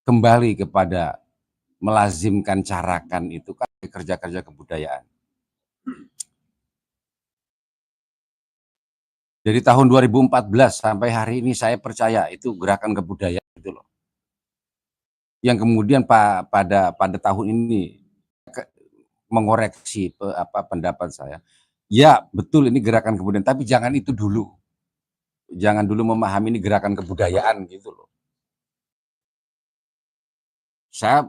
kembali kepada melazimkan carakan itu kan kerja-kerja kebudayaan. Dari tahun 2014 sampai hari ini saya percaya itu gerakan kebudayaan itu loh. Yang kemudian pada tahun ini mengoreksi pendapat saya. Ya, betul ini gerakan kebudayaan, tapi jangan itu dulu. Jangan dulu memahami ini gerakan kebudayaan gitu loh. Saya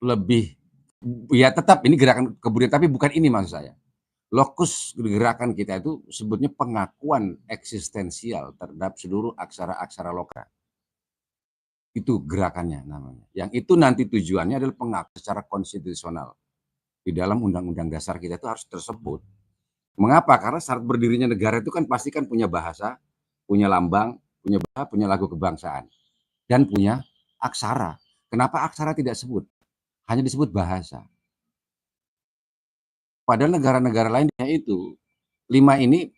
lebih ya tetap ini gerakan kebudayaan, tapi bukan ini maksud saya. Lokus gerakan kita itu sebutnya pengakuan eksistensial terhadap seluruh aksara-aksara lokal. Itu gerakannya namanya. Yang itu nanti tujuannya adalah pengakuan secara konstitusional. Di dalam undang-undang dasar kita itu harus tersebut. Mengapa? Karena syarat berdirinya negara itu kan pasti kan punya bahasa, punya lambang, punya bahasa, punya lagu kebangsaan, dan punya aksara. Kenapa aksara tidak sebut? Hanya disebut bahasa. Padahal negara-negara lainnya itu 5 ini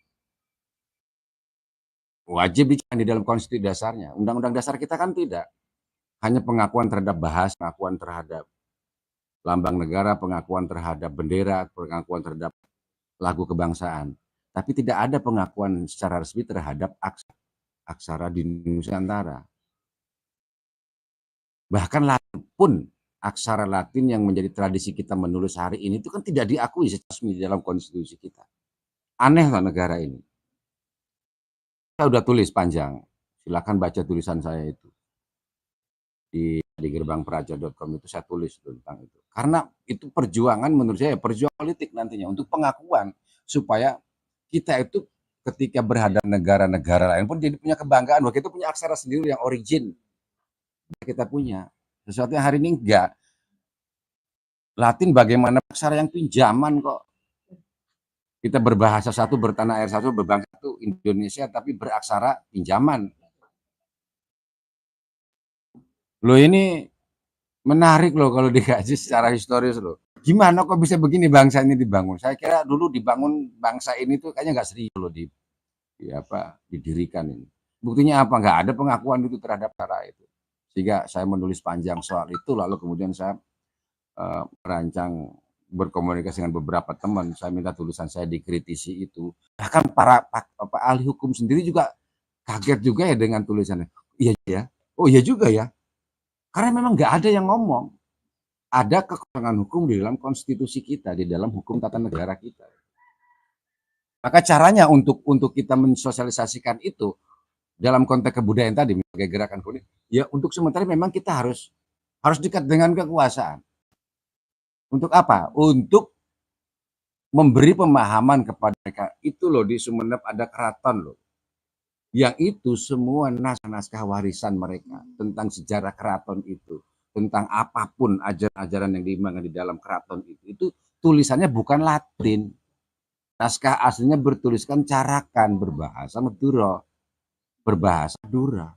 wajib di dalam konstitusi dasarnya. Undang-undang dasar kita kan tidak. Hanya pengakuan terhadap bahasa, pengakuan terhadap lambang negara, pengakuan terhadap bendera, pengakuan terhadap lagu kebangsaan. Tapi tidak ada pengakuan secara resmi terhadap aksara di Nusantara. Bahkan Latin pun, aksara Latin yang menjadi tradisi kita menulis hari ini itu kan tidak diakui secara resmi di dalam konstitusi kita. Aneh lah negara ini. Saya udah tulis panjang, silakan baca tulisan saya itu. Di gerbangperaja.com itu saya tulis tentang itu. Karena itu perjuangan menurut saya, perjuangan politik nantinya untuk pengakuan supaya kita itu ketika berhadapan negara-negara lain pun jadi punya kebanggaan bahwa kita punya aksara sendiri yang origin. Kita punya sesuatu yang hari ini enggak. Latin bagaimana aksara yang pinjaman kok. Kita berbahasa satu, bertanah air satu, berbangsa satu Indonesia tapi beraksara pinjaman. Loh ini menarik loh kalau dikaji secara historis loh. Gimana kok bisa begini bangsa ini dibangun? Saya kira dulu dibangun bangsa ini tuh kayaknya nggak serius loh didirikan ini. Buktinya apa? Nggak ada pengakuan itu terhadap cara itu. Sehingga saya menulis panjang soal itu, lalu kemudian saya merancang berkomunikasi dengan beberapa teman. Saya minta tulisan saya dikritisi itu. Bahkan para ahli hukum sendiri juga kaget juga ya dengan tulisannya. Iya ya, oh iya juga ya. Karena memang nggak ada yang ngomong. Ada kekurangan hukum di dalam konstitusi kita, di dalam hukum tata negara kita. Maka caranya untuk kita mensosialisasikan itu dalam konteks kebudayaan tadi, sebagai gerakan kuning, ya untuk sementara memang kita harus dekat dengan kekuasaan. Untuk apa? Untuk memberi pemahaman kepada mereka. Itu loh di Sumeneb ada keraton loh. Yang itu semua naskah warisan mereka tentang sejarah keraton itu, tentang apapun ajaran-ajaran yang diimbangi di dalam keraton itu tulisannya bukan Latin. Naskah aslinya bertuliskan carakan berbahasa Madura, berbahasa Madura.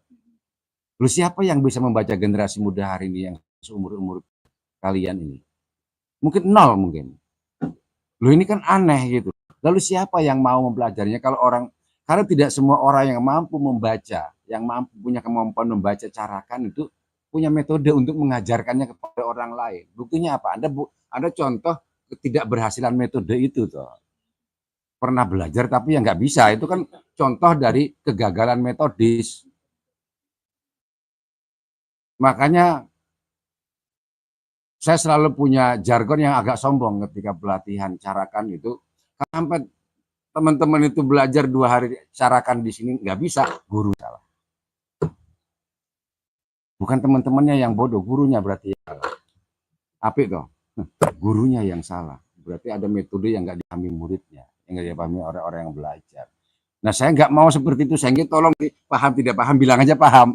Lalu siapa yang bisa membaca generasi muda hari ini yang seumur-umur kalian ini? Mungkin nol mungkin. Loh ini kan aneh gitu. Lalu siapa yang mau mempelajarinya kalau karena tidak semua orang yang mampu membaca, yang mampu punya kemampuan membaca carakan itu punya metode untuk mengajarkannya kepada orang lain. Buktinya apa? Ada contoh ketidakberhasilan metode itu toh. Pernah belajar tapi yang nggak bisa, itu kan contoh dari kegagalan metodis. Makanya saya selalu punya jargon yang agak sombong ketika pelatihan carakan itu. Sampai teman-teman itu belajar 2 hari carakan di sini nggak bisa, guru salah. Bukan teman-temannya yang bodoh, gurunya berarti yang salah. Apik toh, gurunya yang salah. Berarti ada metode yang nggak dipahami muridnya, yang nggak dipahami orang-orang yang belajar. Nah saya nggak mau seperti itu, saya ingin tolong paham tidak paham bilang aja paham.